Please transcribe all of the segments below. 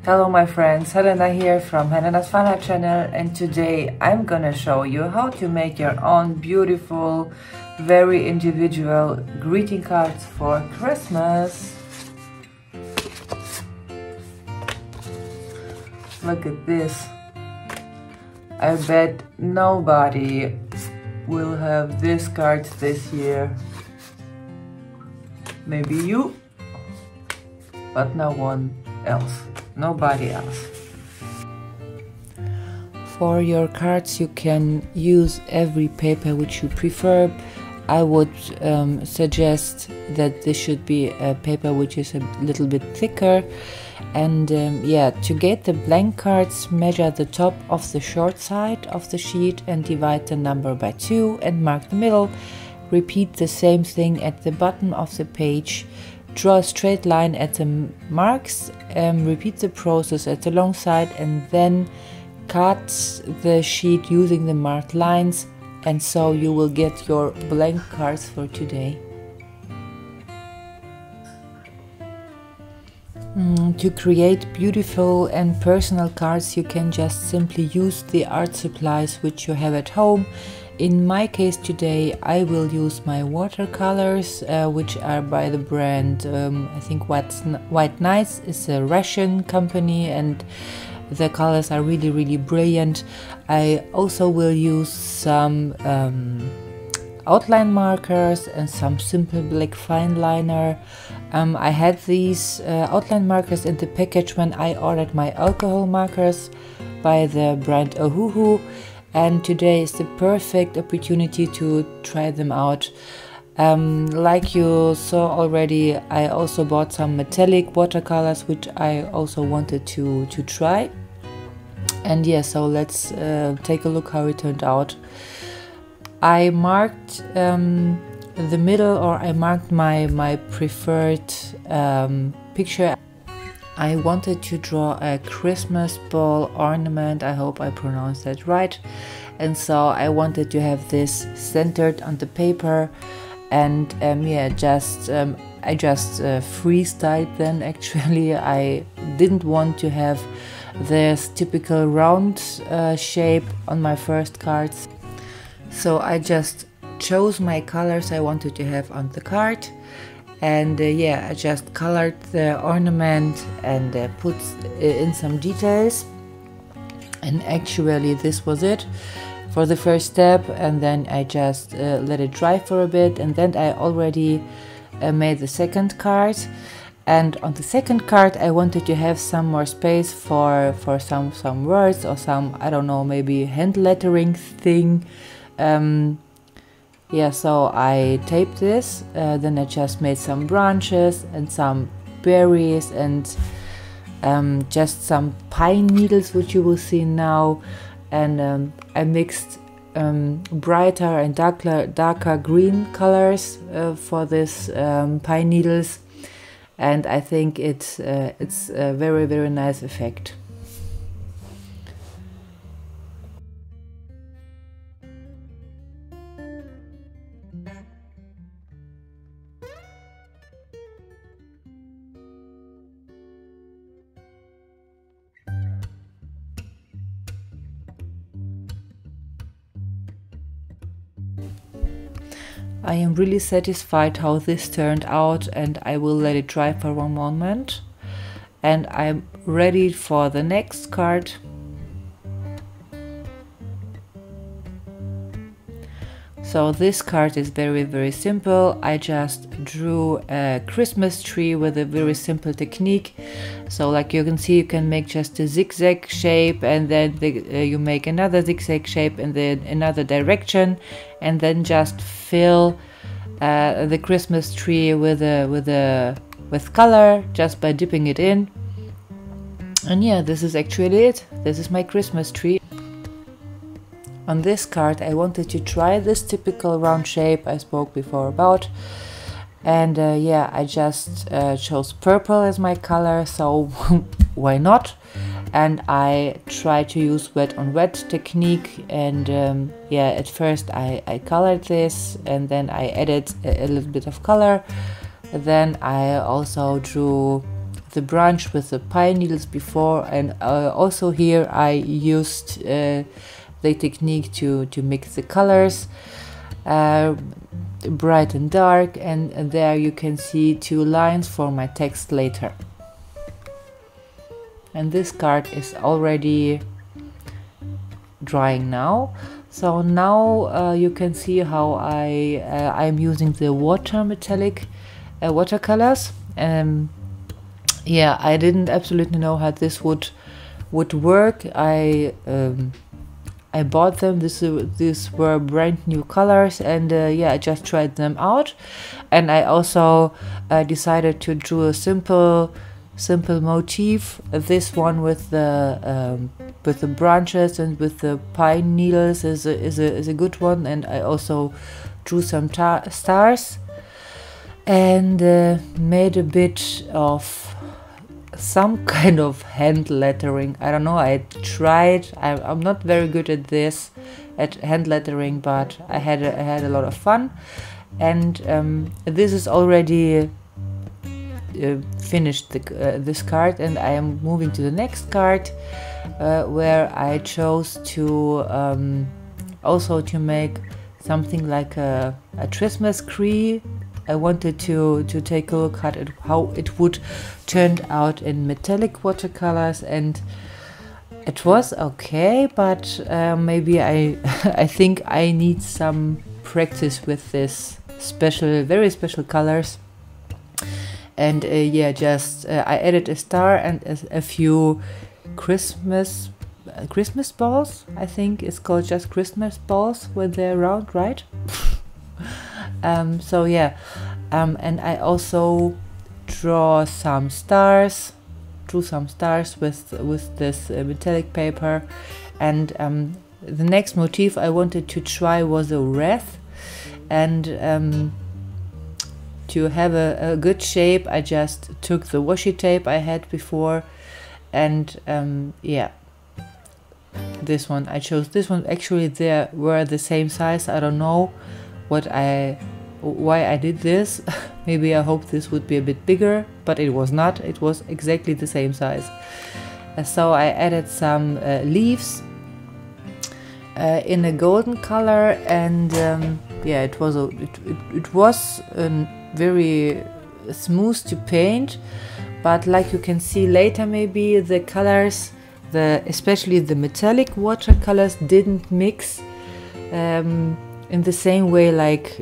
Hello my friends, Helena here from Helena's Fun Art channel, and today I'm gonna show you how to make your own beautiful, very individual greeting cards for Christmas. Look at this. I bet nobody will have this card this year. Maybe you, but no one else. Nobody else. For your cards you can use every paper which you prefer. I would suggest that this should be a paper which is a little bit thicker. And yeah, to get the blank cards, measure the top of the short side of the sheet and divide the number by 2 and mark the middle. Repeat the same thing at the bottom of the page. Draw a straight line at the marks, repeat the process at the long side, and then cut the sheet using the marked lines, and so you will get your blank cards for today. To create beautiful and personal cards, you can just simply use the art supplies which you have at home. In my case today I will use my watercolors, which are by the brand, I think White Nights is a Russian company, and the colors are really brilliant. I also will use some outline markers and some simple black fine liner. I had these outline markers in the package when I ordered my alcohol markers by the brand Ohuhu. And today is the perfect opportunity to try them out. Like you saw already, I also bought some metallic watercolors which I also wanted to try. And yeah, so let's take a look how it turned out. I marked the middle, or I marked my preferred picture. I wanted to draw a Christmas ball ornament, I hope I pronounced that right, and so I wanted to have this centered on the paper, and yeah, I just freestyled then. Actually, I didn't want to have this typical round shape on my first cards, so I just chose my colors I wanted to have on the card. And yeah, I just colored the ornament and put in some details, and actually this was it for the first step. And then I just let it dry for a bit, and then I already made the second card. And on the second card I wanted to have some more space for some words or some, I don't know, maybe hand lettering thing. Yeah, so I taped this, then I just made some branches and some berries and just some pine needles, which you will see now. And I mixed brighter and darker green colors for this pine needles, and I think it's a very nice effect. I am really satisfied how this turned out, and I will let it dry for one moment. And I'm ready for the next card. So this card is very simple. I just drew a Christmas tree with a very simple technique. So like you can see, you can make just a zigzag shape, and then you make another zigzag shape and then another direction, and then just fill the Christmas tree with color just by dipping it in. And yeah, this is actually it. This is my Christmas tree. On this card I wanted to try this typical round shape I spoke before about, and yeah, I just chose purple as my color, so why not? And I tried to use wet on wet technique, and yeah, at first I colored this, and then I added a little bit of color. Then I also drew the branch with the pine needles before, and also here I used the technique to mix the colors, bright and dark, and there you can see 2 lines for my text later. And this card is already drying now. So now you can see how I'm using the water metallic watercolors. Yeah, I didn't absolutely know how this would work. I bought them. These were brand new colors, and yeah, I just tried them out. And I also decided to draw a simple motif. This one with the branches and with the pine needles is a good one. And I also drew some stars and made a bit of some kind of hand lettering. I don't know, I tried. I'm not very good at this, at hand lettering, but I had a lot of fun. And this is already finished this card, and I am moving to the next card, where I chose to also to make something like a Christmas tree. I wanted to take a look at it, how it would turn out in metallic watercolors, and it was okay, but maybe I think I need some practice with this very special colors. And yeah, just I added a star and a few Christmas balls. I think it's called just Christmas balls when they're round, right? So yeah, and I also drew some stars with this metallic paper. And the next motif I wanted to try was a wreath, and to have a good shape, I just took the washi tape I had before, and yeah, this one I chose. This one, actually they were the same size. I don't know why I did this. Maybe I hoped this would be a bit bigger, but it was not. It was exactly the same size. So I added some leaves in a golden color, and yeah, it was very smooth to paint, but like you can see later, maybe the colors, especially the metallic watercolors, didn't mix in the same way like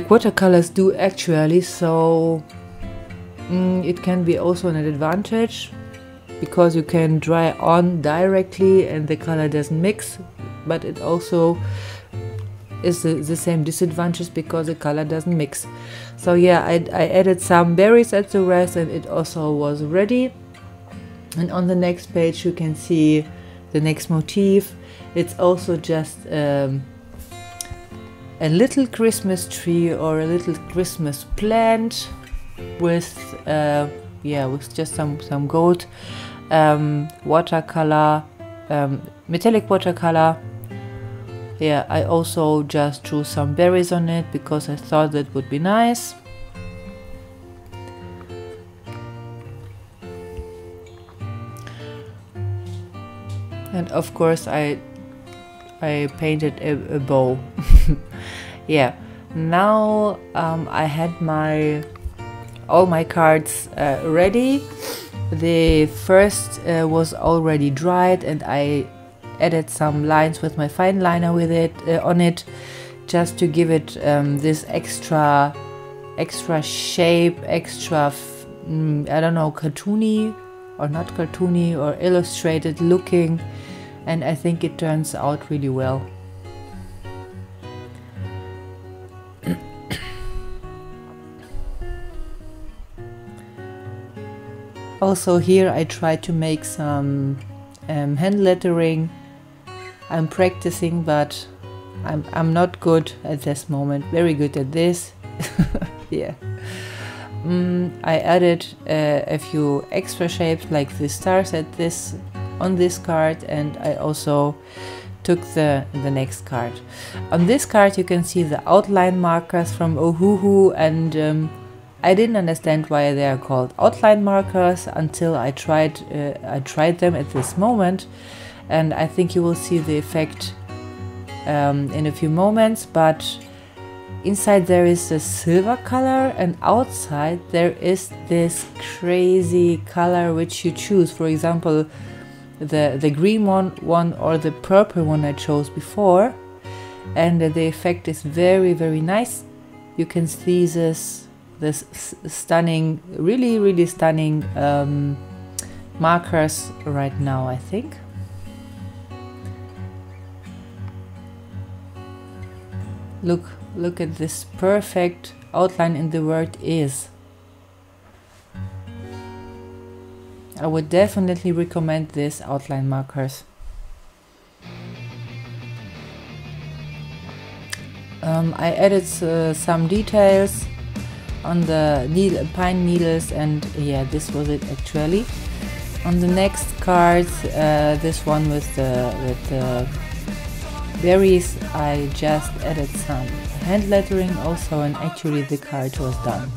watercolors do actually. So it can be also an advantage, because you can dry on directly and the color doesn't mix, but it also is the same disadvantage because the color doesn't mix. So yeah, I added some berries at the rest, and it also was ready. And on the next page you can see the next motif. It's also just a little Christmas tree or a little Christmas plant with yeah, with just some gold watercolor, metallic watercolor. Yeah, I also just drew some berries on it because I thought that would be nice. And of course I painted a bow. Yeah, now I had all my cards ready. The first was already dried, and I added some lines with my fine liner with it on it, just to give it this extra shape, extra I don't know, cartoony or not cartoony or illustrated looking, and I think it turns out really well. Also here I tried to make some hand lettering. I'm practicing, but I'm not good at this moment. Very good at this. Yeah. I added a few extra shapes like the stars on this card, and I also took the next card. On this card you can see the outline markers from Ohuhu, and I didn't understand why they are called outline markers until I tried them at this moment, and I think you will see the effect in a few moments. But inside there is a silver color, and outside there is this crazy color which you choose. For example, the green one or the purple one I chose before, and the effect is very, very nice. You can see this stunning, really stunning markers right now, I think. Look at this perfect outline in the word is. I would definitely recommend these outline markers. I added some details on the pine needles, and yeah, this was it actually. On the next card, this one with the berries, I just added some hand lettering also, and actually the card was done.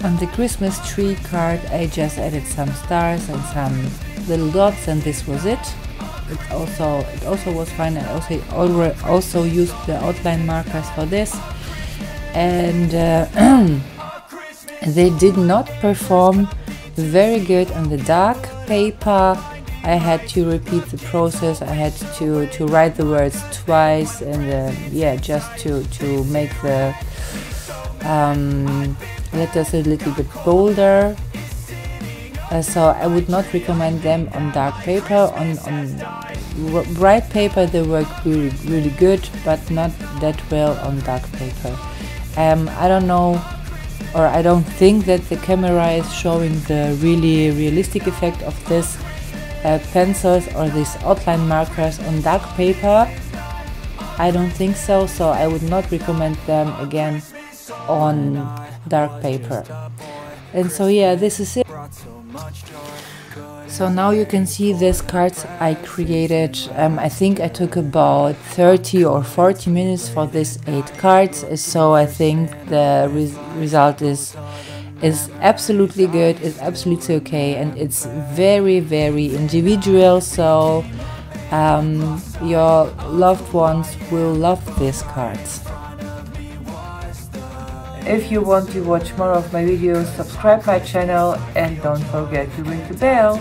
On the Christmas tree card, I just added some stars and some little dots, and this was it. It also was fine. I also used the outline markers for this, and they did not perform very good on the dark paper. I had to repeat the process. I had to write the words twice, and yeah, just to make the letters a little bit bolder. So I would not recommend them on dark paper. On bright paper they work really good, but not that well on dark paper. I don't know, or I don't think that the camera is showing the really realistic effect of this pencils or these outline markers on dark paper. I don't think so, so I would not recommend them again on dark paper. And so yeah, this is it. So now you can see these cards I created. I think I took about 30 or 40 minutes for these 8 cards, so I think the result is absolutely good, it's absolutely okay, and it's very individual, so your loved ones will love these cards. If you want to watch more of my videos, subscribe my channel and don't forget to ring the bell.